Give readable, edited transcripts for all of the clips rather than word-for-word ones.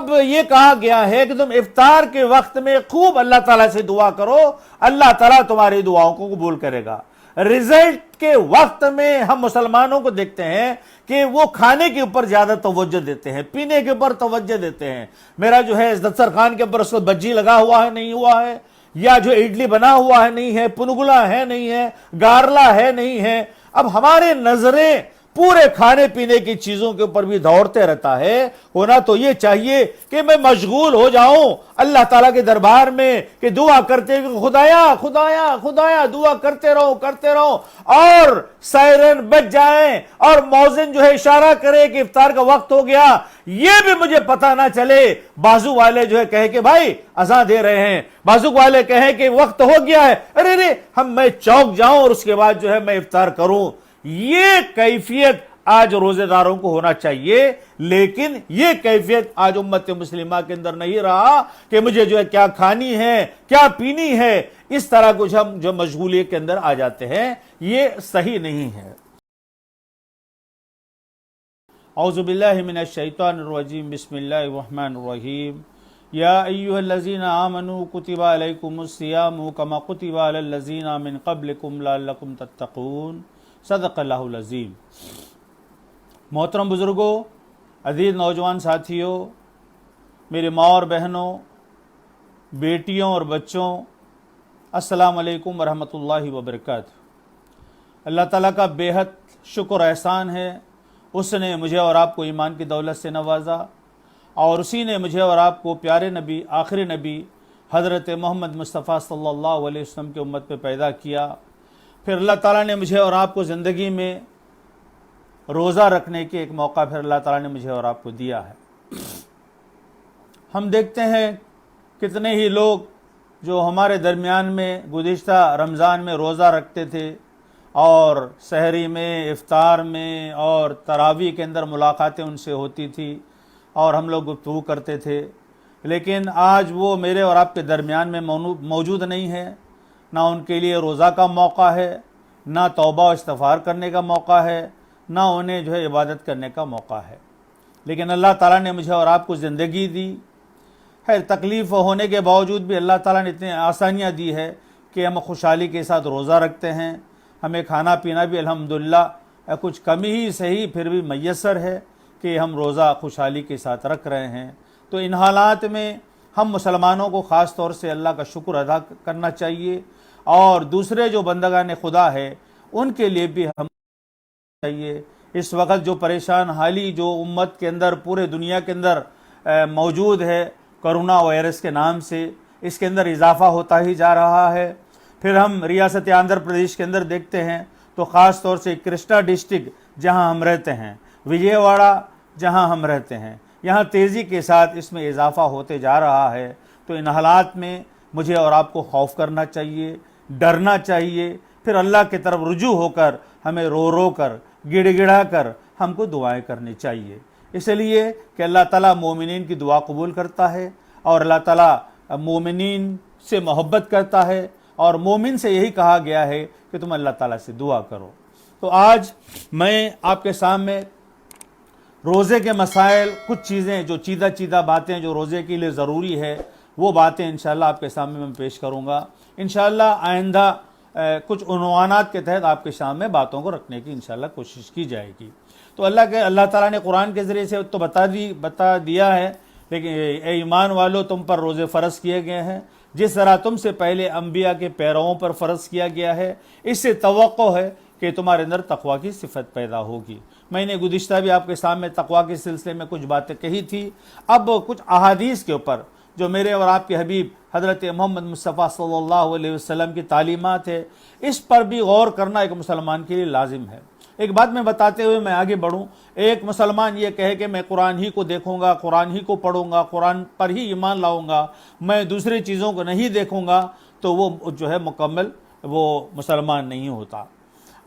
اب یہ کہا گیا ہے کہ تم افطار کے وقت میں خوب اللہ تعالیٰ سے دعا کرو، اللہ تعالیٰ تمہاری دعاؤں کو قبول کرے گا۔ رزلٹ کے وقت میں ہم مسلمانوں کو دیکھتے ہیں کہ وہ کھانے کے اوپر زیادہ توجہ دیتے ہیں، پینے کے اوپر توجہ دیتے ہیں۔ میرا جو ہے دسترخوان کے اوپر اس کو بجی لگا ہوا ہے نہیں ہوا ہے، یا جو اڈلی بنا ہوا ہے نہیں ہے، پنگلا ہے نہیں ہے، گارلا ہے نہیں ہے۔ اب ہمارے نظریں پورے کھانے پینے کی چیزوں کے اوپر بھی دوڑتے رہتا ہے۔ ہونا تو یہ چاہیے کہ میں مشغول ہو جاؤں اللہ تعالیٰ کے دربار میں کہ دعا کرتے کہ خدایا خدایا خدایا، دعا کرتے رہو اور سائرن بج جائیں اور مؤذن جو ہے اشارہ کرے کہ افطار کا وقت ہو گیا، یہ بھی مجھے پتہ نہ چلے۔ بازو والے جو ہے کہے کہ بھائی اذان دے رہے ہیں، بازو والے کہیں کہ وقت ہو گیا ہے، ارے میں چوک جاؤں اور اس کے بعد جو ہے میں افطار کروں۔ یہ کیفیت آج روزے داروں کو ہونا چاہیے، لیکن یہ کیفیت آج امت مسلمہ کے اندر نہیں رہا کہ مجھے جو ہے کیا کھانی ہے کیا پینی ہے، اس طرح کچھ ہم جو مشغولیت کے اندر آ جاتے ہیں، یہ صحیح نہیں ہے۔ اعوذ باللہ من الشیطان الرجیم، بسم اللہ الرحمن الرحیم۔ یا ایہا الذین آمنوا کتب علیکم الصیام کما کتب علی الذین من قبلکم لعلکم تتقون۔ صدق اللہ العظیم۔ محترم بزرگوں، عزیز نوجوان ساتھیوں، میرے ماں اور بہنوں، بیٹیوں اور بچوں، السلام علیکم ورحمۃ اللہ وبرکاتہ۔ اللہ تعالیٰ کا بے حد شکر احسان ہے، اس نے مجھے اور آپ کو ایمان کی دولت سے نوازا، اور اسی نے مجھے اور آپ کو پیارے نبی، آخری نبی حضرت محمد مصطفیٰ صلی اللہ علیہ وسلم کی امت پہ پیدا کیا۔ پھر اللہ تعالیٰ نے مجھے اور آپ کو زندگی میں روزہ رکھنے کے ایک موقع پھر اللہ تعالیٰ نے مجھے اور آپ کو دیا ہے۔ ہم دیکھتے ہیں کتنے ہی لوگ جو ہمارے درمیان میں گزشتہ رمضان میں روزہ رکھتے تھے اور سحری میں، افطار میں اور تراویح کے اندر ملاقاتیں ان سے ہوتی تھی اور ہم لوگ گفتگو کرتے تھے، لیکن آج وہ میرے اور آپ کے درمیان میں موجود نہیں ہے۔ نہ ان کے لیے روزہ کا موقع ہے، نہ توبہ و استغفار کرنے کا موقع ہے، نہ انہیں جو ہے عبادت کرنے کا موقع ہے۔ لیکن اللہ تعالیٰ نے مجھے اور آپ کو زندگی دی ہے، تکلیف ہونے کے باوجود بھی اللہ تعالیٰ نے اتنی آسانیاں دی ہے کہ ہم خوشحالی کے ساتھ روزہ رکھتے ہیں۔ ہمیں کھانا پینا بھی الحمدللہ کچھ کمی ہی صحیح پھر بھی میسر ہے کہ ہم روزہ خوشحالی کے ساتھ رکھ رہے ہیں۔ تو ان حالات میں ہم مسلمانوں کو خاص طور سے اللہ کا شکر ادا کرنا چاہیے، اور دوسرے جو بندگان خدا ہے ان کے لیے بھی ہم چاہیے۔ اس وقت جو پریشان حالی جو امت کے اندر، پورے دنیا کے اندر موجود ہے کرونا وائرس کے نام سے، اس کے اندر اضافہ ہوتا ہی جا رہا ہے۔ پھر ہم ریاست آندھرا پردیش کے اندر دیکھتے ہیں تو خاص طور سے کرشنا ڈسٹرکٹ جہاں ہم رہتے ہیں، وجے واڑہ جہاں ہم رہتے ہیں، یہاں تیزی کے ساتھ اس میں اضافہ ہوتے جا رہا ہے۔ تو ان حالات میں مجھے اور آپ کو خوف کرنا چاہیے، ڈرنا چاہیے، پھر اللہ کی طرف رجوع ہو کر ہمیں رو رو کر، گڑ گڑا کر ہم کو دعائیں کرنی چاہیے، اس لیے کہ اللہ تعالیٰ مومنین کی دعا قبول کرتا ہے، اور اللہ تعالیٰ مومنین سے محبت کرتا ہے، اور مومن سے یہی کہا گیا ہے کہ تم اللہ تعالیٰ سے دعا کرو۔ تو آج میں آپ کے سامنے روزے کے مسائل، کچھ چیزیں جو چیدہ باتیں جو روزے کے لیے ضروری ہے، وہ باتیں انشاءاللہ آپ کے سامنے میں پیش کروں گا۔ انشاءاللہ آئندہ کچھ عنوانات کے تحت آپ کے سامنے باتوں کو رکھنے کی انشاءاللہ کوشش کی جائے گی۔ تو اللہ تعالیٰ نے قرآن کے ذریعے سے تو بتا دیا ہے، لیکن اے ایمان والو تم پر روزے فرض کیے گئے ہیں جس طرح تم سے پہلے انبیاء کے پیرووں پر فرض کیا گیا ہے، اس سے توقع ہے کہ تمہارے اندر تقویٰ کی صفت پیدا ہوگی۔ میں نے گزشتہ بھی آپ کے سامنے تقویٰ کے سلسلے میں کچھ باتیں کہی تھی، اب کچھ احادیث کے اوپر جو میرے اور آپ کے حبیب حضرت محمد مصطفیٰ صلی اللہ علیہ وسلم کی تعلیمات ہے، اس پر بھی غور کرنا ایک مسلمان کے لیے لازم ہے۔ ایک بات میں بتاتے ہوئے میں آگے بڑھوں، ایک مسلمان یہ کہے کہ میں قرآن ہی کو دیکھوں گا، قرآن ہی کو پڑھوں گا، قرآن پر ہی ایمان لاؤں گا، میں دوسری چیزوں کو نہیں دیکھوں گا، تو وہ جو ہے مکمل وہ مسلمان نہیں ہوتا۔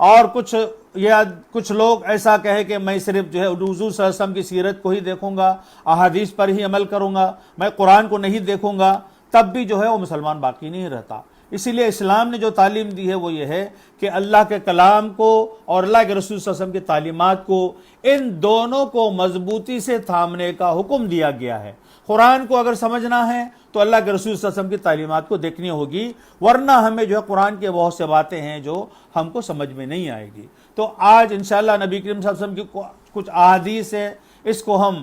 اور کچھ لوگ ایسا کہے کہ میں صرف جو ہے حضور صلی اللہ علیہ وسلم کی سیرت کو ہی دیکھوں گا، احادیث پر ہی عمل کروں گا، میں قرآن کو نہیں دیکھوں گا، تب بھی جو ہے وہ مسلمان باقی نہیں رہتا۔ اسی لیے اسلام نے جو تعلیم دی ہے وہ یہ ہے کہ اللہ کے کلام کو اور اللہ کے رسول صلی اللہ علیہ وسلم کی تعلیمات کو، ان دونوں کو مضبوطی سے تھامنے کا حکم دیا گیا ہے۔ قرآن کو اگر سمجھنا ہے تو اللہ کے رسول صلی اللہ علیہ وسلم کی تعلیمات کو دیکھنی ہوگی، ورنہ ہمیں جو ہے قرآن کے بہت سے باتیں ہیں جو ہم کو سمجھ میں نہیں آئے گی۔ تو آج انشاءاللہ نبی کریم صلی اللہ علیہ وسلم کی کچھ احادیث ہے، اس کو ہم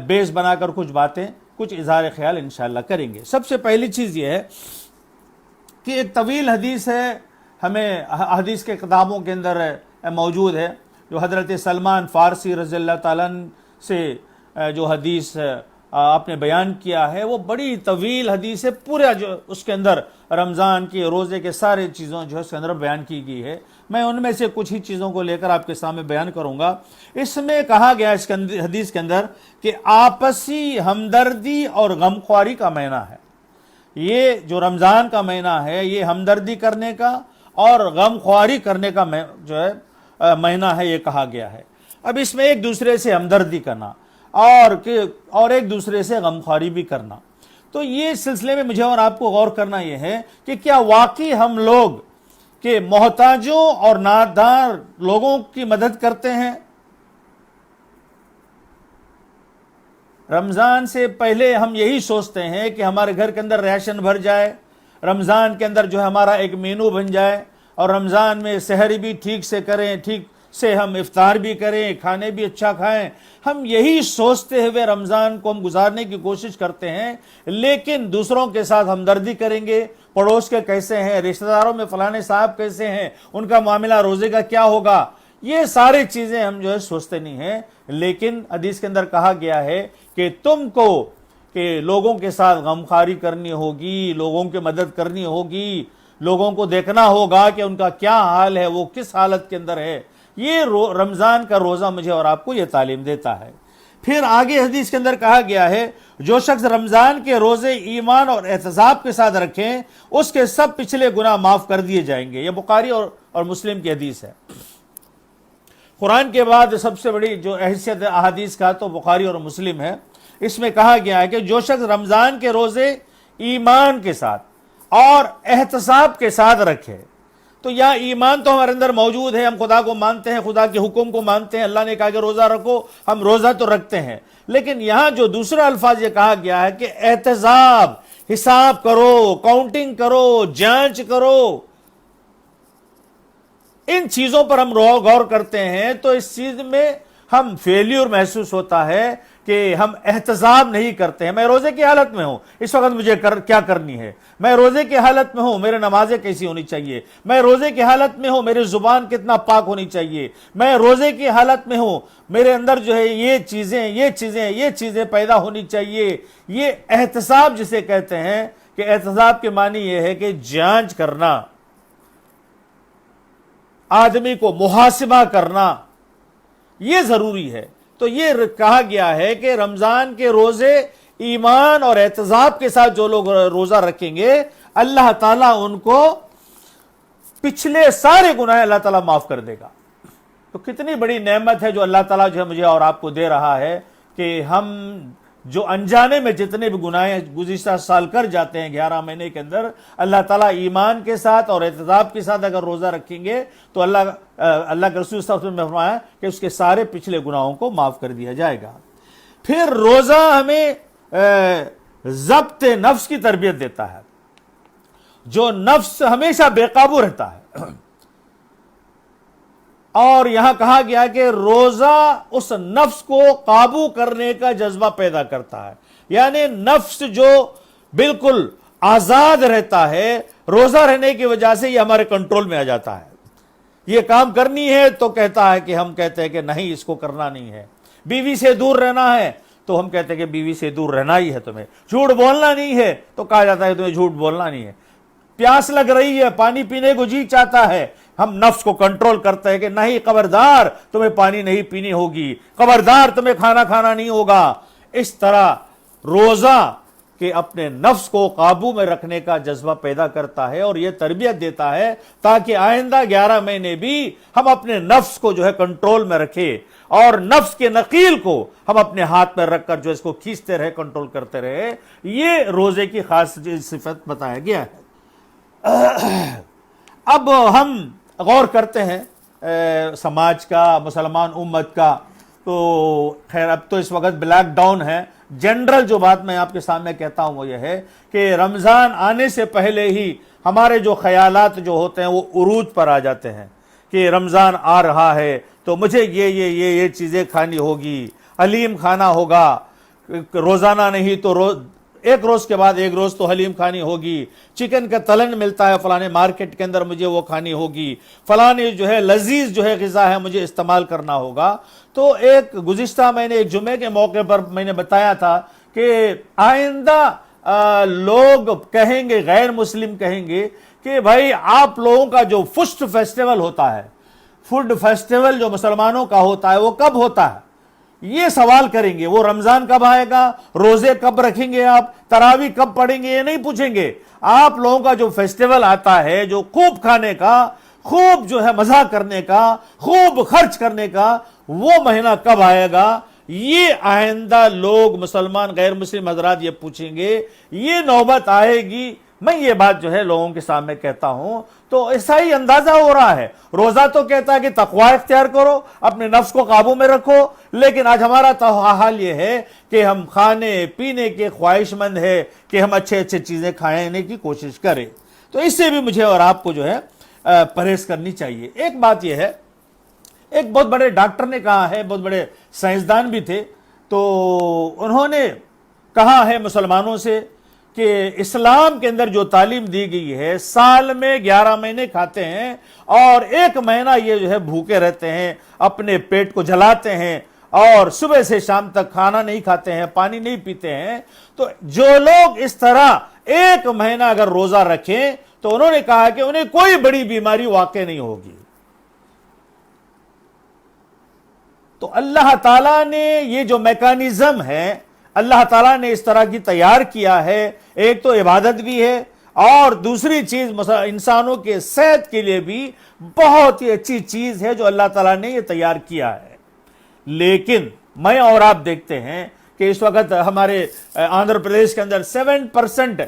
بیس بنا کر کچھ باتیں، کچھ اظہار خیال انشاءاللہ کریں گے۔ سب سے پہلی چیز یہ ہے کہ ایک طویل حدیث ہے، ہمیں حدیث کے کتابوں کے اندر موجود ہے، جو حضرت سلمان فارسی رضی اللہ تعالیٰ عنہ سے جو حدیث آپ نے بیان کیا ہے، وہ بڑی طویل حدیث ہے، پورا جو اس کے اندر رمضان کے روزے کے سارے چیزوں جو ہے اس کے اندر بیان کی گئی ہے۔ میں ان میں سے کچھ ہی چیزوں کو لے کر آپ کے سامنے بیان کروں گا۔ اس میں کہا گیا اس حدیث کے اندر کہ آپسی ہمدردی اور غمخواری کا مہینہ ہے۔ یہ جو رمضان کا مہینہ ہے، یہ ہمدردی کرنے کا اور غمخواری کرنے کا جو ہے مہینہ ہے، یہ کہا گیا ہے۔ اب اس میں ایک دوسرے سے ہمدردی کرنا اور ایک دوسرے سے غمخواری بھی کرنا، تو یہ سلسلے میں مجھے اور آپ کو غور کرنا یہ ہے کہ کیا واقعی ہم لوگ کہ محتاجوں اور نادار لوگوں کی مدد کرتے ہیں؟ رمضان سے پہلے ہم یہی سوچتے ہیں کہ ہمارے گھر کے اندر ریشن بھر جائے، رمضان کے اندر جو ہے ہمارا ایک مینو بن جائے، اور رمضان میں سحری بھی ٹھیک سے کریں، ٹھیک سے ہم افطار بھی کریں، کھانے بھی اچھا کھائیں۔ ہم یہی سوچتے ہوئے رمضان کو ہم گزارنے کی کوشش کرتے ہیں، لیکن دوسروں کے ساتھ ہمدردی کریں گے، پڑوس کے کیسے ہیں، رشتہ داروں میں فلانے صاحب کیسے ہیں، ان کا معاملہ روزے کا کیا ہوگا، یہ ساری چیزیں ہم جو ہے سوچتے نہیں ہیں۔ لیکن حدیث کے اندر کہا گیا ہے کہ تم کو کہ لوگوں کے ساتھ غمخواری کرنی ہوگی، لوگوں کی مدد کرنی ہوگی، لوگوں کو دیکھنا ہوگا کہ ان کا کیا حال ہے، وہ کس حالت کے اندر ہے۔ یہ رمضان کا روزہ مجھے اور آپ کو یہ تعلیم دیتا ہے۔ پھر آگے حدیث کے اندر کہا گیا ہے جو شخص رمضان کے روزے ایمان اور احتساب کے ساتھ رکھیں، اس کے سب پچھلے گناہ معاف کر دیے جائیں گے۔ یہ بخاری اور مسلم کی حدیث ہے۔ قرآن کے بعد سب سے بڑی جو حیثیت احادیث کا تو بخاری اور مسلم ہے۔ اس میں کہا گیا ہے کہ جو شخص رمضان کے روزے ایمان کے ساتھ اور احتساب کے ساتھ رکھے، تو یا ایمان تو ہمارے اندر موجود ہے، ہم خدا کو مانتے ہیں، خدا کے حکم کو مانتے ہیں، اللہ نے کہا کہ روزہ رکھو، ہم روزہ تو رکھتے ہیں، لیکن یہاں جو دوسرا الفاظ یہ کہا گیا ہے کہ احتساب، حساب کرو، کاؤنٹنگ کرو، جانچ کرو، ان چیزوں پر ہم غور کرتے ہیں تو اس چیز میں ہم فیلیور محسوس ہوتا ہے کہ ہم احتساب نہیں کرتے ہیں۔ میں روزے کی حالت میں ہوں، اس وقت مجھے کیا کرنی ہے، میں روزے کی حالت میں ہوں، میرے نمازیں کیسی ہونی چاہیے، میں روزے کی حالت میں ہوں، میری زبان کتنا پاک ہونی چاہیے، میں روزے کی حالت میں ہوں، میرے اندر جو ہے یہ چیزیں پیدا ہونی چاہیے۔ یہ احتساب جسے کہتے ہیں کہ احتساب کے معنی یہ ہے کہ جانچ کرنا، آدمی کو محاسبہ کرنا، یہ ضروری ہے۔ تو یہ کہا گیا ہے کہ رمضان کے روزے ایمان اور احتساب کے ساتھ جو لوگ روزہ رکھیں گے، اللہ تعالیٰ ان کو پچھلے سارے گناہ اللہ تعالیٰ معاف کر دے گا۔ تو کتنی بڑی نعمت ہے جو اللہ تعالیٰ جو ہے مجھے اور آپ کو دے رہا ہے کہ ہم جو انجانے میں جتنے بھی گناہ گزشتہ سال کر جاتے ہیں 11 مہینے کے اندر، اللہ تعالیٰ ایمان کے ساتھ اور احتساب کے ساتھ اگر روزہ رکھیں گے تو اللہ کے رسول صلی اللہ علیہ وسلم نے فرمایا کہ اس کے سارے پچھلے گناہوں کو معاف کر دیا جائے گا۔ پھر روزہ ہمیں ضبط نفس کی تربیت دیتا ہے۔ جو نفس ہمیشہ بے قابو رہتا ہے، اور یہاں کہا گیا کہ روزہ اس نفس کو قابو کرنے کا جذبہ پیدا کرتا ہے، یعنی نفس جو بالکل آزاد رہتا ہے، روزہ رہنے کی وجہ سے یہ ہمارے کنٹرول میں آ جاتا ہے۔ یہ کام کرنی ہے تو کہتا ہے کہ ہم کہتے ہیں کہ نہیں، اس کو کرنا نہیں ہے۔ بیوی سے دور رہنا ہے تو ہم کہتے ہیں کہ بیوی سے دور رہنا ہی ہے تمہیں۔ جھوٹ بولنا نہیں ہے تو کہا جاتا ہے تمہیں جھوٹ بولنا نہیں ہے۔ پیاس لگ رہی ہے، پانی پینے کو جی چاہتا ہے، ہم نفس کو کنٹرول کرتے ہیں کہ نہیں، خبردار تمہیں پانی نہیں پینی ہوگی، خبردار تمہیں کھانا کھانا نہیں ہوگا۔ اس طرح روزہ کہ اپنے نفس کو قابو میں رکھنے کا جذبہ پیدا کرتا ہے اور یہ تربیت دیتا ہے تاکہ آئندہ 11 مہینے بھی ہم اپنے نفس کو جو ہے کنٹرول میں رکھیں، اور نفس کے نقیل کو ہم اپنے ہاتھ میں رکھ کر جو اس کو کھینچتے رہے، کنٹرول کرتے رہے۔ یہ روزے کی خاص صفت بتایا گیا ہے۔ اب ہم غور کرتے ہیں سماج کا، مسلمان امت کا، تو خیر اب تو اس وقت بلاک ڈاؤن ہے، جنرل جو بات میں آپ کے سامنے کہتا ہوں وہ یہ ہے کہ رمضان آنے سے پہلے ہی ہمارے جو خیالات جو ہوتے ہیں وہ عروج پر آ جاتے ہیں کہ رمضان آ رہا ہے تو مجھے یہ چیزیں کھانی ہوگی، حلیم کھانا ہوگا، روزانہ نہیں تو ایک روز کے بعد ایک روز تو حلیم کھانی ہوگی، چکن کا تلن ملتا ہے فلانے مارکیٹ کے اندر مجھے وہ کھانی ہوگی، فلانے جو ہے لذیذ جو ہے غذا ہے مجھے استعمال کرنا ہوگا۔ تو ایک گزشتہ میں نے ایک جمعے کے موقع پر میں نے بتایا تھا کہ آئندہ لوگ کہیں گے، غیر مسلم کہیں گے کہ بھائی آپ لوگوں کا جو فسٹ فیسٹیول ہوتا ہے، فوڈ فیسٹیول جو مسلمانوں کا ہوتا ہے وہ کب ہوتا ہے؟ یہ سوال کریں گے۔ وہ رمضان کب آئے گا، روزے کب رکھیں گے، آپ تراویح کب پڑھیں گے، یہ نہیں پوچھیں گے۔ آپ لوگوں کا جو فیسٹیول آتا ہے، جو خوب کھانے کا، خوب جو ہے مزہ کرنے کا، خوب خرچ کرنے کا، وہ مہینہ کب آئے گا؟ یہ آئندہ لوگ مسلمان غیر مسلم حضرات یہ پوچھیں گے، یہ نوبت آئے گی۔ میں یہ بات جو ہے لوگوں کے سامنے کہتا ہوں تو ایسا ہی اندازہ ہو رہا ہے۔ روزہ تو کہتا ہے کہ تقوی اختیار کرو، اپنے نفس کو قابو میں رکھو، لیکن آج ہمارا حال یہ ہے کہ ہم کھانے پینے کے خواہش مند ہے کہ ہم اچھے چیزیں کھانے کی کوشش کریں۔ تو اس سے بھی مجھے اور آپ کو جو ہے پرہیز کرنی چاہیے۔ ایک بات یہ ہے، ایک بہت بڑے ڈاکٹر نے کہا ہے، بہت بڑے سائنسدان بھی تھے، تو انہوں نے کہا ہے مسلمانوں سے کہ اسلام کے اندر جو تعلیم دی گئی ہے، سال میں 11 مہینے کھاتے ہیں اور 1 مہینہ یہ جو ہے بھوکے رہتے ہیں، اپنے پیٹ کو جلاتے ہیں اور صبح سے شام تک کھانا نہیں کھاتے ہیں، پانی نہیں پیتے ہیں۔ تو جو لوگ اس طرح 1 مہینہ اگر روزہ رکھیں تو انہوں نے کہا کہ انہیں کوئی بڑی بیماری واقع نہیں ہوگی۔ تو اللہ تعالیٰ نے یہ جو میکانزم ہے، اللہ تعالیٰ نے اس طرح کی تیار کیا ہے، ایک تو عبادت بھی ہے اور دوسری چیز انسانوں کے صحت کے لیے بھی بہت ہی اچھی چیز ہے جو اللہ تعالیٰ نے یہ تیار کیا ہے۔ لیکن میں اور آپ دیکھتے ہیں کہ اس وقت ہمارے آندھر پردیش کے اندر 7%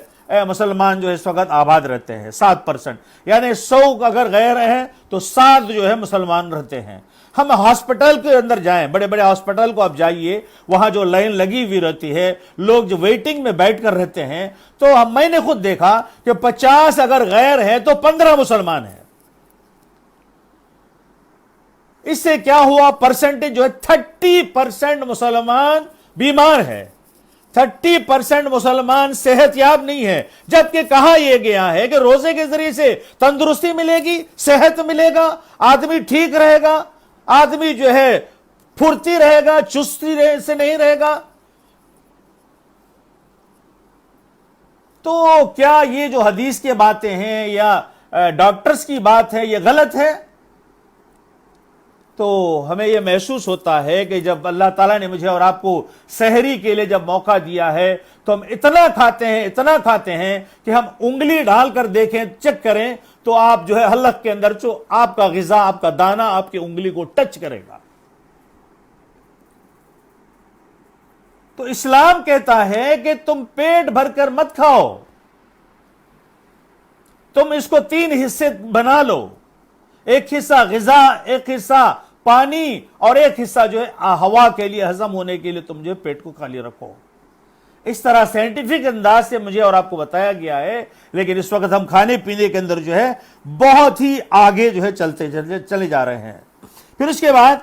مسلمان جو اس وقت آباد رہتے ہیں، 7%، یعنی 100 اگر غیر ہیں تو 7 جو ہے مسلمان رہتے ہیں۔ ہم ہاسپٹل کے اندر جائیں، بڑے بڑے ہاسپٹل کو آپ جائیے، وہاں جو لائن لگی ہوئی رہتی ہے، لوگ جو ویٹنگ میں بیٹھ کر رہتے ہیں، تو میں نے خود دیکھا کہ 50 اگر غیر ہے تو 15 مسلمان ہیں۔ اس سے کیا ہوا؟ پرسنٹیج جو ہے 30% مسلمان بیمار ہے، 30% مسلمان صحت یاب نہیں ہے، جبکہ کہا یہ گیا ہے کہ روزے کے ذریعے سے تندرستی ملے گی، صحت ملے گا، آدمی ٹھیک رہے گا، آدمی جو ہے پھرتی رہے گا، چستی سے نہیں رہے گا۔ تو کیا یہ جو حدیث کی باتیں ہیں یا ڈاکٹرز کی بات ہے یہ غلط ہے؟ تو ہمیں یہ محسوس ہوتا ہے کہ جب اللہ تعالیٰ نے مجھے اور آپ کو سحری کے لیے جب موقع دیا ہے تو ہم اتنا کھاتے ہیں کہ ہم انگلی ڈال کر دیکھیں، چیک کریں تو آپ جو ہے حلق کے اندر جو آپ کا غذا، آپ کا دانہ آپ کی انگلی کو ٹچ کرے گا۔ تو اسلام کہتا ہے کہ تم پیٹ بھر کر مت کھاؤ، تم اس کو 3 حصے بنا لو، ایک حصہ غذا، ایک حصہ پانی اور ایک حصہ جو ہے ہوا کے لیے، ہضم ہونے کے لیے تم جو پیٹ کو خالی رکھو۔ اس طرح سائنٹیفک انداز سے مجھے اور آپ کو بتایا گیا ہے، لیکن اس وقت ہم کھانے پینے کے اندر جو ہے بہت ہی آگے جو ہے چلے جا رہے ہیں۔ پھر اس کے بعد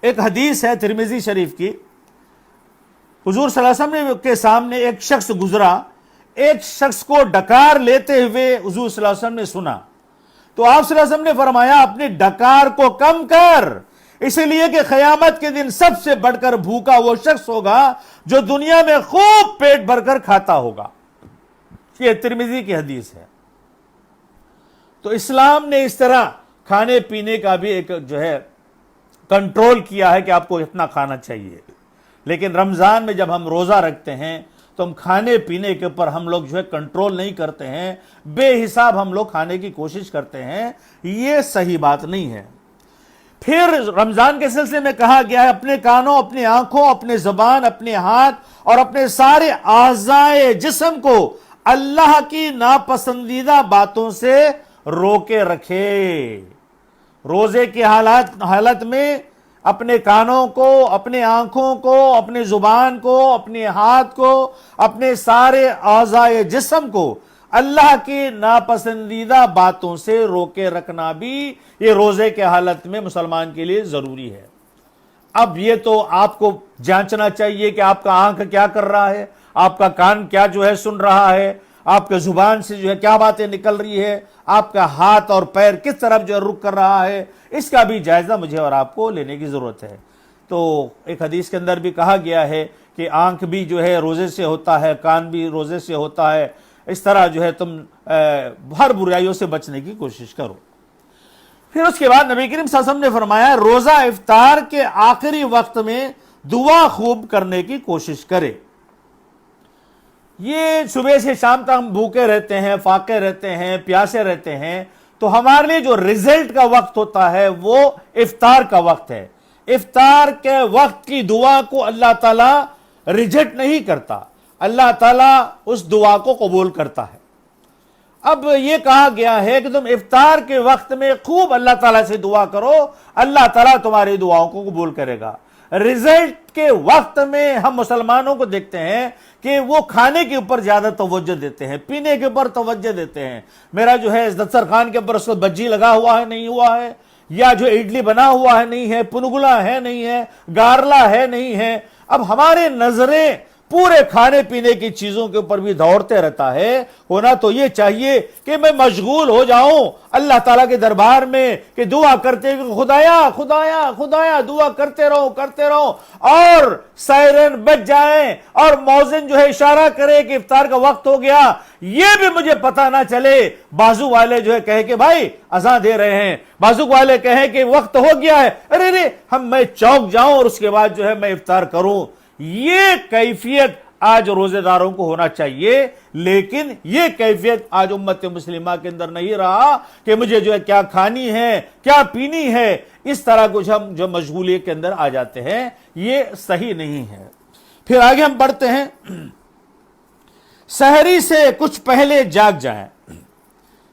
ایک حدیث ہے ترمذی شریف کی، حضور صلی اللہ علیہ وسلم کے سامنے ایک شخص گزرا، ایک شخص کو ڈکار لیتے ہوئے حضور صلی اللہ علیہ وسلم نے سنا، تو آپ صلی اللہ علیہ وسلم نے فرمایا اپنی ڈکار کو کم کر، اس لیے کہ قیامت کے دن سب سے بڑھ کر بھوکا وہ شخص ہوگا جو دنیا میں خوب پیٹ بھر کر کھاتا ہوگا۔ یہ ترمذی کی حدیث ہے۔ تو اسلام نے اس طرح کھانے پینے کا بھی ایک جو ہے کنٹرول کیا ہے کہ آپ کو اتنا کھانا چاہیے، لیکن رمضان میں جب ہم روزہ رکھتے ہیں تو ہم کھانے پینے کے اوپر ہم لوگ جو ہے کنٹرول نہیں کرتے ہیں، بے حساب ہم لوگ کھانے کی کوشش کرتے ہیں، یہ صحیح بات نہیں ہے۔ پھر رمضان کے سلسلے میں کہا گیا ہے اپنے کانوں، اپنی آنکھوں، اپنے زبان، اپنے ہاتھ اور اپنے سارے اعضائے جسم کو اللہ کی ناپسندیدہ باتوں سے روکے رکھے۔ روزے کی حالت میں اپنے کانوں کو، اپنے آنکھوں کو، اپنے زبان کو، اپنے ہاتھ کو، اپنے سارے اعضائے جسم کو اللہ کی ناپسندیدہ باتوں سے روکے رکھنا بھی یہ روزے کے حالت میں مسلمان کے لیے ضروری ہے۔ اب یہ تو آپ کو جانچنا چاہیے کہ آپ کا آنکھ کیا کر رہا ہے، آپ کا کان کیا جو ہے سن رہا ہے، آپ کے زبان سے جو ہے کیا باتیں نکل رہی ہے، آپ کا ہاتھ اور پیر کس طرف جو ہے رخ کر رہا ہے، اس کا بھی جائزہ مجھے اور آپ کو لینے کی ضرورت ہے۔ تو ایک حدیث کے اندر بھی کہا گیا ہے کہ آنکھ بھی جو ہے روزے سے ہوتا ہے، کان بھی روزے سے ہوتا ہے، اس طرح جو ہے تم ہر برائیوں سے بچنے کی کوشش کرو۔ پھر اس کے بعد نبی کریم صلی اللہ علیہ وسلم نے فرمایا روزہ افطار کے آخری وقت میں دعا خوب کرنے کی کوشش کرے۔ یہ صبح سے شام تک ہم بھوکے رہتے ہیں، فاقے رہتے ہیں، پیاسے رہتے ہیں، تو ہمارے لیے جو رزلٹ کا وقت ہوتا ہے وہ افطار کا وقت ہے۔ افطار کے وقت کی دعا کو اللہ تعالیٰ ریجیکٹ نہیں کرتا، اللہ تعالیٰ اس دعا کو قبول کرتا ہے۔ اب یہ کہا گیا ہے کہ تم افطار کے وقت میں خوب اللہ تعالیٰ سے دعا کرو، اللہ تعالیٰ تمہاری دعاؤں کو قبول کرے گا۔ رزلٹ کے وقت میں ہم مسلمانوں کو دیکھتے ہیں کہ وہ کھانے کے اوپر زیادہ توجہ دیتے ہیں، پینے کے اوپر توجہ دیتے ہیں، میرا جو ہے دسترخوان کے اوپر اس کو بجی لگا ہوا ہے نہیں ہوا ہے، یا جو اڈلی بنا ہوا ہے نہیں ہے، پنگلا ہے نہیں ہے، گارلا ہے نہیں ہے۔ اب ہمارے نظریں پورے کھانے پینے کی چیزوں کے اوپر بھی دوڑتے رہتا ہے۔ ہونا تو یہ چاہیے کہ میں مشغول ہو جاؤں اللہ تعالیٰ کے دربار میں کہ دعا کرتے خدایا خدایا خدایا، دعا کرتے رہو اور سائرن بج جائیں اور مؤذن جو ہے اشارہ کرے کہ افطار کا وقت ہو گیا، یہ بھی مجھے پتہ نہ چلے۔ بازو والے جو ہے کہے کہ بھائی اذان دے رہے ہیں، بازو والے کہیں کہ وقت ہو گیا ہے، ارے میں چوک جاؤں اور اس کے بعد جو ہے میں افطار کروں۔ یہ کیفیت آج روزے داروں کو ہونا چاہیے، لیکن یہ کیفیت آج امت مسلمہ کے اندر نہیں رہا کہ مجھے جو ہے کیا کھانی ہے، کیا پینی ہے، اس طرح کچھ ہم جو مشغولیت کے اندر آ جاتے ہیں، یہ صحیح نہیں ہے۔ پھر آگے ہم پڑھتے ہیں، سحری سے کچھ پہلے جاگ جائیں۔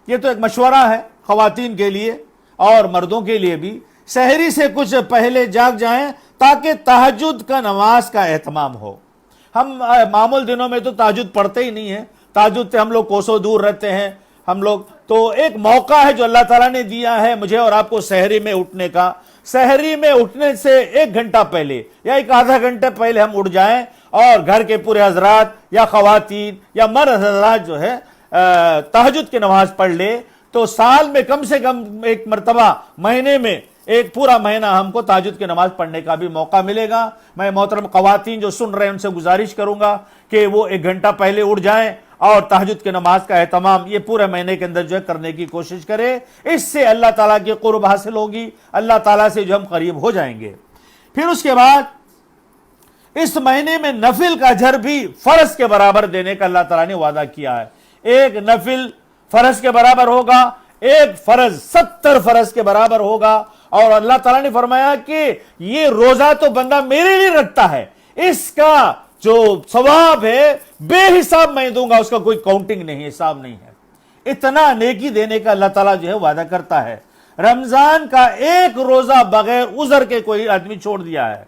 یہ تو ایک مشورہ ہے خواتین کے لیے اور مردوں کے لیے بھی، سحری سے کچھ پہلے جاگ جائیں تاکہ تہجد کا نماز کا اہتمام ہو۔ ہم معمول دنوں میں تو تہجد پڑھتے ہی نہیں ہیں، تہجد سے ہم لوگ کوسوں دور رہتے ہیں ہم لوگ۔ تو ایک موقع ہے جو اللہ تعالیٰ نے دیا ہے مجھے اور آپ کو سحری میں اٹھنے کا۔ سحری میں اٹھنے سے ایک گھنٹہ پہلے یا ایک آدھا گھنٹے پہلے ہم اٹھ جائیں اور گھر کے پورے حضرات یا خواتین یا مرد حضرات جو ہے تہجد کی نماز پڑھ لے، تو سال میں کم سے کم ایک مرتبہ، مہینے میں ایک پورا مہینہ ہم کو تہجد کی نماز پڑھنے کا بھی موقع ملے گا۔ میں محترم خواتین جو سن رہے ہیں ان سے گزارش کروں گا کہ وہ ایک گھنٹہ پہلے اٹھ جائیں اور تہجد کی نماز کا اہتمام یہ پورے مہینے کے اندر جو ہے کرنے کی کوشش کرے۔ اس سے اللہ تعالیٰ کی قرب حاصل ہوگی، اللہ تعالیٰ سے جو ہم قریب ہو جائیں گے۔ پھر اس کے بعد اس مہینے میں نفل کا اجر بھی فرض کے برابر دینے کا اللہ تعالیٰ نے وعدہ کیا ہے۔ ایک نفل فرض کے برابر ہوگا، ایک فرض 70 فرض کے برابر ہوگا، اور اللہ تعالیٰ نے فرمایا کہ یہ روزہ تو بندہ میرے لیے رکھتا ہے، اس کا جو ثواب ہے بے حساب میں دوں گا، اس کا کوئی کاؤنٹنگ نہیں، حساب نہیں ہے۔ اتنا نیکی دینے کا اللہ تعالیٰ جو ہے وعدہ کرتا ہے۔ رمضان کا ایک روزہ بغیر عذر کے کوئی آدمی چھوڑ دیا ہے،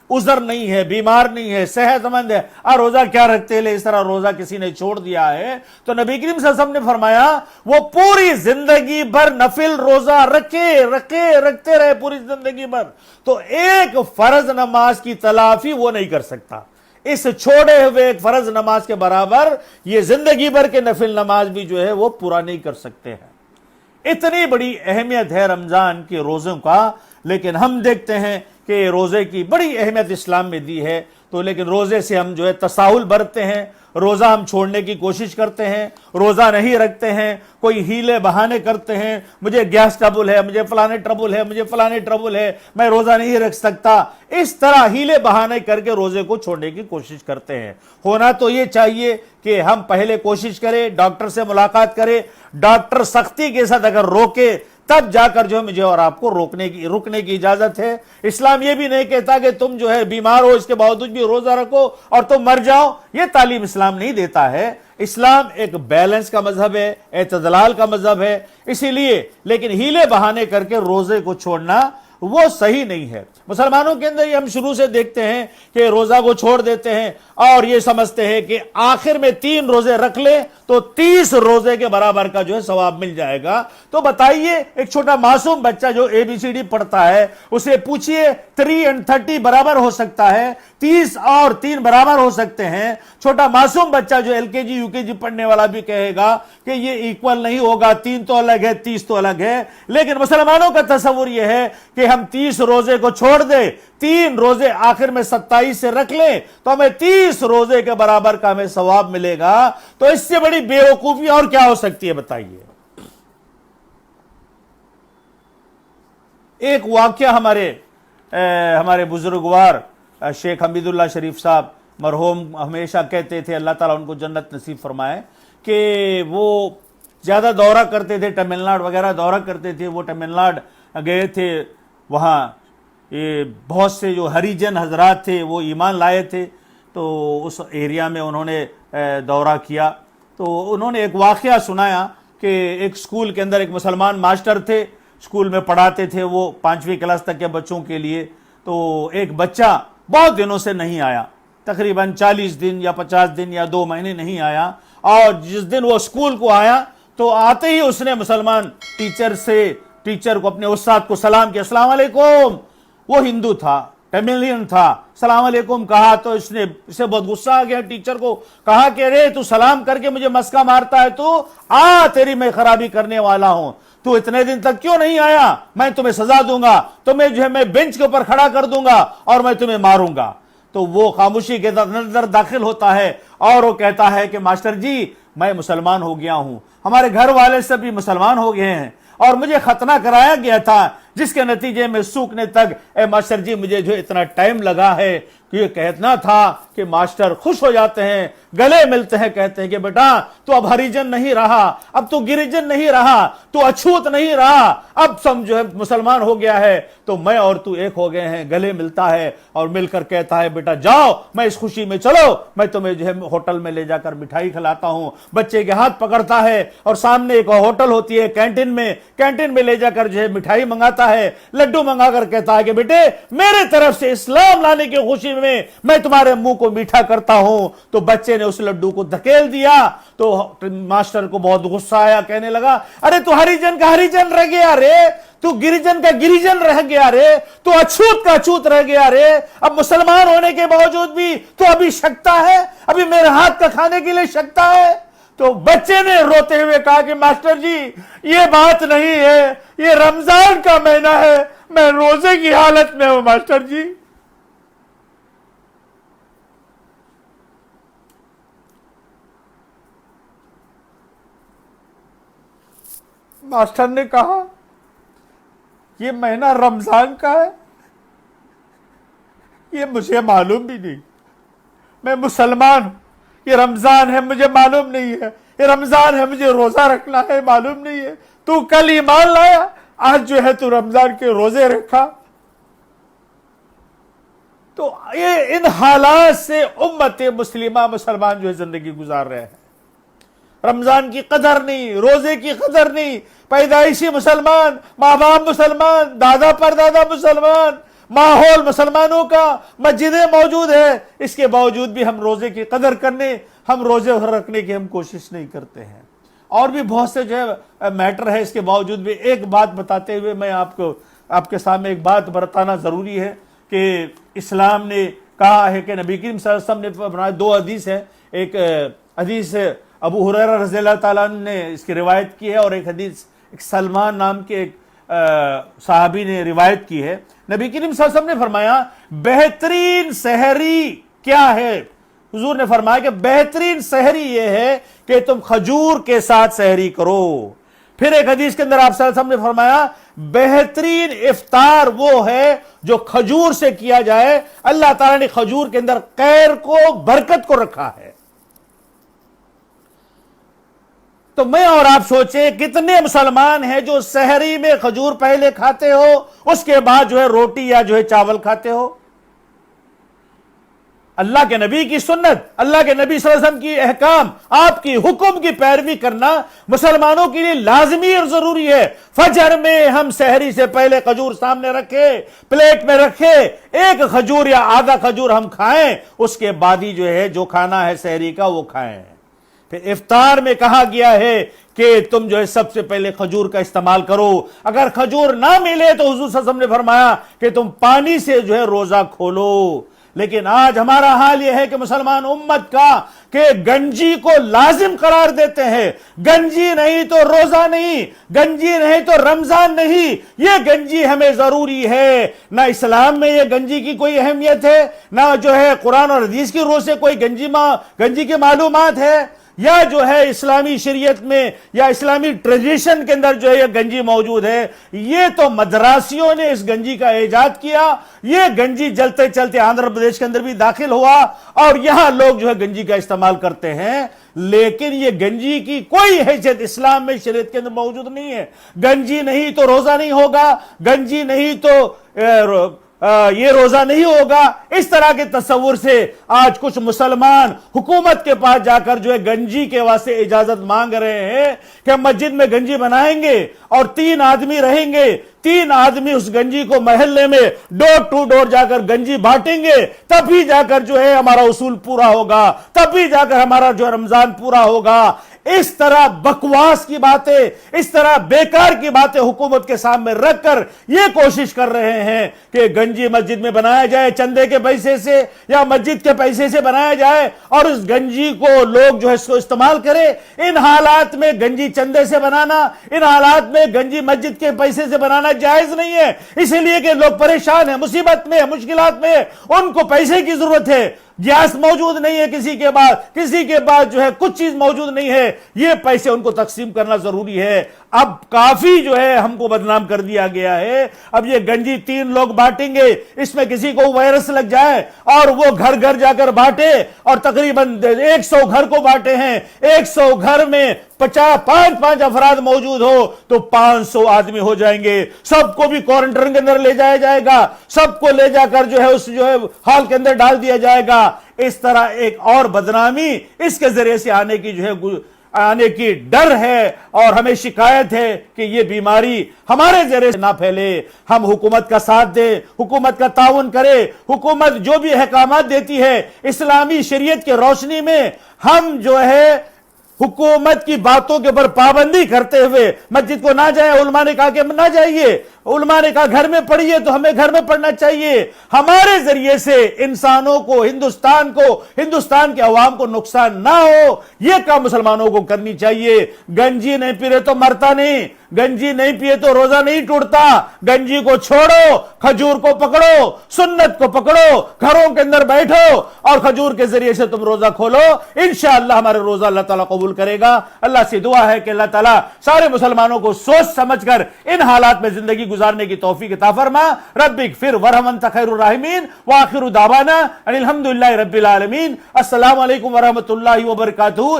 عذر نہیں ہے، بیمار نہیں ہے، صحت مند ہے، روزہ کیا رکھتے لے، اس طرح روزہ کسی نے چھوڑ دیا ہے، تو نبی کریم صلی اللہ علیہ وسلم نے فرمایا وہ پوری زندگی بھر نفل روزہ رکھتے رہے پوری زندگی بھر، تو ایک فرض نماز کی تلافی وہ نہیں کر سکتا۔ اس چھوڑے ہوئے ایک فرض نماز کے برابر یہ زندگی بھر کے نفل نماز بھی جو ہے وہ پورا نہیں کر سکتے ہیں۔ اتنی بڑی اہمیت ہے رمضان کے روزوں کا، لیکن ہم دیکھتے ہیں کہ روزے کی بڑی اہمیت اسلام میں دی ہے، تو لیکن روزے سے ہم جو ہے تساہل برتتے ہیں، روزہ ہم چھوڑنے کی کوشش کرتے ہیں، روزہ نہیں رکھتے ہیں، کوئی ہیلے بہانے کرتے ہیں، مجھے گیس ٹربل ہے، مجھے فلانے ٹربل ہے، میں روزہ نہیں رکھ سکتا، اس طرح ہیلے بہانے کر کے روزے کو چھوڑنے کی کوشش کرتے ہیں۔ ہونا تو یہ چاہیے کہ ہم پہلے کوشش کریں، ڈاکٹر سے ملاقات کریں، ڈاکٹر سختی کے ساتھ اگر روکے تب جا کر جو مجھے اور آپ کو رکنے کی اجازت ہے۔ اسلام یہ بھی نہیں کہتا کہ تم جو ہے بیمار ہو اس کے باوجود بھی روزہ رکھو اور تم مر جاؤ، یہ تعلیم اسلام نہیں دیتا ہے۔ اسلام ایک بیلنس کا مذہب ہے، اعتدال کا مذہب ہے، اسی لیے لیکن ہیلے بہانے کر کے روزے کو چھوڑنا وہ صحیح نہیں ہے۔ مسلمانوں کے اندر یہ ہم شروع سے دیکھتے ہیں کہ روزہ کو چھوڑ دیتے ہیں اور یہ سمجھتے ہیں کہ آخر میں 3 روزے رکھ لے تو 30 روزے کے برابر کا جو ہے ثواب مل جائے گا۔ تو بتائیے ایک چھوٹا معصوم بچہ جو ABCD پڑھتا ہے اسے پوچھئے 3 and 30 برابر ہو سکتا ہے، 30 اور 3 برابر ہو سکتے ہیں۔ چھوٹا معصوم بچہ جو LKG UKG پڑھنے والا بھی کہے گا کہ یہ ایکول نہیں ہوگا، 3 تو الگ ہے 30 تو الگ ہے۔ لیکن مسلمانوں کا تصور یہ ہے کہ ہم 30 روزے کو چھوڑ دیں، 3 روزے آخر میں 27 سے رکھ لیں تو ہمیں 30 روزے کے برابر کا ہمیں ثواب ملے گا۔ تو اس سے بڑی بیوقوفی اور کیا ہو سکتی ہے بتائیے۔ ایک واقعہ ہمارے بزرگوار شیخ حمید اللہ شریف صاحب مرحوم ہمیشہ کہتے تھے، اللہ تعالیٰ ان کو جنت نصیب فرمائے، کہ وہ زیادہ دورہ کرتے تھے، تمل ناڈو وغیرہ دورہ کرتے تھے۔ وہ تمل ناڈو گئے تھے، وہاں بہت سے جو ہریجن حضرات تھے وہ ایمان لائے تھے، تو اس ایریا میں انہوں نے دورہ کیا۔ تو انہوں نے ایک واقعہ سنایا کہ ایک سکول کے اندر ایک مسلمان ماسٹر تھے، سکول میں پڑھاتے تھے وہ 5ویں کلاس تک کے بچوں کے لیے۔ تو ایک بچہ بہت دنوں سے نہیں آیا، تقریباً 40 دن یا 50 دن یا 2 مہینے نہیں آیا، اور جس دن وہ سکول کو آیا تو آتے ہی اس نے مسلمان ٹیچر کو، اپنے استاد کو سلام کیا، السلام علیکم۔ وہ ہندو تھا، ٹیملین تھا، سلام علیکم کہا تو اسے بہت غصہ آ گیا۔ ٹیچر کو کہا کہ ارے تو سلام کر کے مجھے مسکا مارتا ہے، تو تیری میں خرابی کرنے والا ہوں، تو اتنے دن تک کیوں نہیں آیا؟ میں تمہیں سزا دوں گا، تمہیں جو ہے میں بینچ کے اوپر کھڑا کر دوں گا اور میں تمہیں ماروں گا۔ تو وہ خاموشی کے اندر داخل ہوتا ہے اور وہ کہتا ہے کہ ماسٹر جی میں مسلمان ہو گیا ہوں، ہمارے گھر والے سب بھی مسلمان ہو گئے ہیں، اور مجھے ختنہ کرایا گیا تھا، جس کے نتیجے میں سوکھنے تک اے ماسٹر جی مجھے جو اتنا ٹائم لگا ہے کہ یہ کہنا تھا کہ ماسٹر خوش ہو جاتے ہیں، گلے ملتے ہیں، کہتے ہیں کہ بیٹا تو اب ہریجن نہیں رہا، اب تو گریجن نہیں رہا، تو اچھوت نہیں رہا، اب جو ہے مسلمان ہو گیا ہے، تو میں اور تو ایک ہو گئے ہیں۔ گلے ملتا ہے اور مل کر کہتا ہے بیٹا جاؤ، میں اس خوشی میں چلو، میں تمہیں جو ہے ہوٹل میں لے جا کر مٹھائی کھلاتا ہوں۔ بچے کے ہاتھ پکڑتا ہے اور سامنے ایک ہوٹل ہوتی ہے کینٹین میں لے جا کر جو ہے مٹھائی منگاتا ہے، لڈو منگا کر کہتا ہے کہ بیٹے میرے طرف سے اسلام لانے کی خوشی میں تمہارے منہ کو میٹھا کرتا ہوں۔ تو بچے نے اس لڈو کو دھکیل دیا، تو ماسٹر کو بہت غصہ آیا، کہنے لگا ارے تو ہریجن کا ہریجن رہ گیا رے، تو گریجن کا گریجن رہ گیا رے، تو اچھوت کا اچھوت رہ گیا رے، اب مسلمان ہونے کے باوجود بھی تو ابھی شکتا ہے، ابھی میرے ہاتھ کا کھانے کے لیے شکتا ہے۔ تو بچے نے روتے ہوئے کہا کہ ماسٹر جی یہ بات نہیں ہے، یہ رمضان کا مہینہ ہے، میں روزے کی حالت میں ہوں ماسٹر جی۔ ماسٹر نے کہا یہ مہینہ رمضان کا ہے، یہ مجھے معلوم بھی نہیں، میں مسلمان ہوں، یہ رمضان ہے مجھے معلوم نہیں ہے، یہ رمضان ہے مجھے روزہ رکھنا ہے معلوم نہیں ہے، تو کل ایمان لایا، آج جو ہے تو رمضان کے روزے رکھا۔ تو یہ ان حالات سے امت مسلمہ مسلمان جو ہے زندگی گزار رہے ہیں۔ رمضان کی قدر نہیں، روزے کی قدر نہیں، پیدائشی مسلمان، ماں باپ مسلمان، دادا پردادا مسلمان، ماحول مسلمانوں کا، مسجدیں موجود ہے، اس کے باوجود بھی ہم روزے کی قدر کرنے، ہم روزے رکھنے کی ہم کوشش نہیں کرتے ہیں۔ اور بھی بہت سے جو ہے میٹر ہے، اس کے باوجود بھی ایک بات بتاتے ہوئے میں آپ کے سامنے ایک بات بتانا ضروری ہے کہ اسلام نے کہا ہے کہ نبی کریم صلی اللہ علیہ وسلم نے فرمایا، 2 حدیث ہے، ایک حدیث ابو ہریرہ رضی اللہ تعالیٰ عنہ نے اس کی روایت کی ہے، اور ایک حدیث ایک سلمان نام کے ایک صحابی نے روایت کی ہے۔ نبی کریم صلی اللہ علیہ وسلم نے فرمایا بہترین سحری کیا ہے؟ حضور نے فرمایا کہ بہترین سحری یہ ہے کہ تم کھجور کے ساتھ سحری کرو۔ پھر ایک حدیث کے اندر آپ صلی اللہ علیہ وسلم نے فرمایا بہترین افطار وہ ہے جو کھجور سے کیا جائے، اللہ تعالیٰ نے کھجور کے اندر خیر کو، برکت کو رکھا ہے۔ تو میں اور آپ سوچیں کتنے مسلمان ہیں جو سحری میں کھجور پہلے کھاتے ہو، اس کے بعد جو ہے روٹی یا جو ہے چاول کھاتے ہو۔ اللہ کے نبی کی سنت، اللہ کے نبی صلی اللہ علیہ وسلم کی احکام، آپ کی حکم کی پیروی کرنا مسلمانوں کے لیے لازمی اور ضروری ہے۔ فجر میں ہم سحری سے پہلے کھجور سامنے رکھے، پلیٹ میں رکھے، ایک کھجور یا آدھا کھجور ہم کھائیں، اس کے بعد ہی جو ہے جو کھانا ہے سحری کا وہ کھائیں۔ پھر افطار میں کہا گیا ہے کہ تم جو ہے سب سے پہلے کھجور کا استعمال کرو، اگر کھجور نہ ملے تو حضور صلی اللہ علیہ وسلم نے فرمایا کہ تم پانی سے جو ہے روزہ کھولو۔ لیکن آج ہمارا حال یہ ہے کہ مسلمان امت کا کہ گنجی کو لازم قرار دیتے ہیں، گنجی نہیں تو روزہ نہیں، گنجی نہیں تو رمضان نہیں، یہ گنجی ہمیں ضروری ہے۔ نہ اسلام میں یہ گنجی کی کوئی اہمیت ہے، نہ جو ہے قرآن اور حدیث کی روح سے کوئی گنجی کی معلومات ہے، یا جو ہے اسلامی شریعت میں یا اسلامی ٹریڈیشن کے اندر جو ہے یہ گنجی موجود ہے۔ یہ تو مدراسیوں نے اس گنجی کا ایجاد کیا، یہ گنجی جلتے چلتے آندھرا پردیش کے اندر بھی داخل ہوا اور یہاں لوگ جو ہے گنجی کا استعمال کرتے ہیں، لیکن یہ گنجی کی کوئی حیثیت اسلام میں شریعت کے اندر موجود نہیں ہے۔ گنجی نہیں تو روزہ نہیں ہوگا، گنجی نہیں تو یہ روزہ نہیں ہوگا، اس طرح کے تصور سے آج کچھ مسلمان حکومت کے پاس جا کر جو ہے گنجی کے واسطے اجازت مانگ رہے ہیں کہ مسجد میں گنجی بنائیں گے اور 3 آدمی رہیں گے، 3 آدمی اس گنجی کو محلے میں ڈور ٹو ڈور جا کر گنجی بانٹیں گے، تبھی جا کر جو ہے ہمارا اصول پورا ہوگا، تبھی جا کر ہمارا جو ہے رمضان پورا ہوگا۔ اس طرح بکواس کی باتیں، اس طرح بیکار کی باتیں حکومت کے سامنے رکھ کر یہ کوشش کر رہے ہیں کہ گنجی مسجد میں بنایا جائے چندے کے پیسے سے یا مسجد کے پیسے سے بنایا جائے اور اس گنجی کو لوگ جو ہے اس کو استعمال کرے۔ ان حالات میں گنجی چندے سے بنانا، ان حالات میں گنجی مسجد کے پیسے سے بنانا جائز نہیں ہے، اسی لیے کہ لوگ پریشان ہیں، مصیبت میں، مشکلات میں، ان کو پیسے کی ضرورت ہے، گیس موجود نہیں ہے کسی کے بعد جو ہے کچھ چیز موجود نہیں ہے، یہ پیسے ان کو تقسیم کرنا ضروری ہے۔ اب کافی جو ہے ہم کو بدنام کر دیا گیا ہے، اب یہ گنجی 3 لوگ بانٹیں گے، اس میں کسی کو وائرس لگ جائے اور وہ گھر گھر جا کر بانٹے اور تقریباً 100 گھر کو بانٹے ہیں، 100 گھر میں 5 افراد موجود ہو تو 500 آدمی ہو جائیں گے، سب کو بھی کوارنٹائن کے اندر لے جایا جائے گا، سب کو لے جا کر جو ہے اس جو ہے ہال کے اندر ڈال دیا جائے گا۔ اس طرح ایک اور بدنامی اس کے ذریعے سے آنے کی ڈر ہے اور ہمیں شکایت ہے کہ یہ بیماری ہمارے ذریعے سے نہ پھیلے۔ ہم حکومت کا ساتھ دیں، حکومت کا تعاون کرے، حکومت جو بھی احکامات دیتی ہے اسلامی شریعت کے روشنی میں ہم جو ہے حکومت کی باتوں کے اوپر پابندی کرتے ہوئے مسجد کو نہ جائیں۔ علماء نے کہا کہ نہ جائیے، علماء نے کہا گھر میں پڑھیے تو ہمیں گھر میں پڑھنا چاہیے۔ ہمارے ذریعے سے انسانوں کو، ہندوستان کے عوام کو نقصان نہ ہو، یہ کام مسلمانوں کو کرنی چاہیے۔ گنجی نہیں پی رہے تو مرتا نہیں، گنجی نہیں پیے تو روزہ نہیں ٹوٹتا۔ گنجی کو چھوڑو، کھجور کو پکڑو، سنت کو پکڑو، گھروں کے اندر بیٹھو اور کھجور کے ذریعے سے تم روزہ کھولو، انشاءاللہ ہمارے روزہ اللہ تعالیٰ قبول کرے گا۔ اللہ سے دعا ہے کہ اللہ تعالیٰ سارے مسلمانوں کو سوچ سمجھ کر ان حالات میں زندگی گزارنے کی توفیق عطا فرما۔ رب اغفر وارحم انت خیر الراحمین وآخر دعوانا ان الحمدللہ رب العالمین۔ السلام علیکم ورحمۃ اللہ وبرکاتہ۔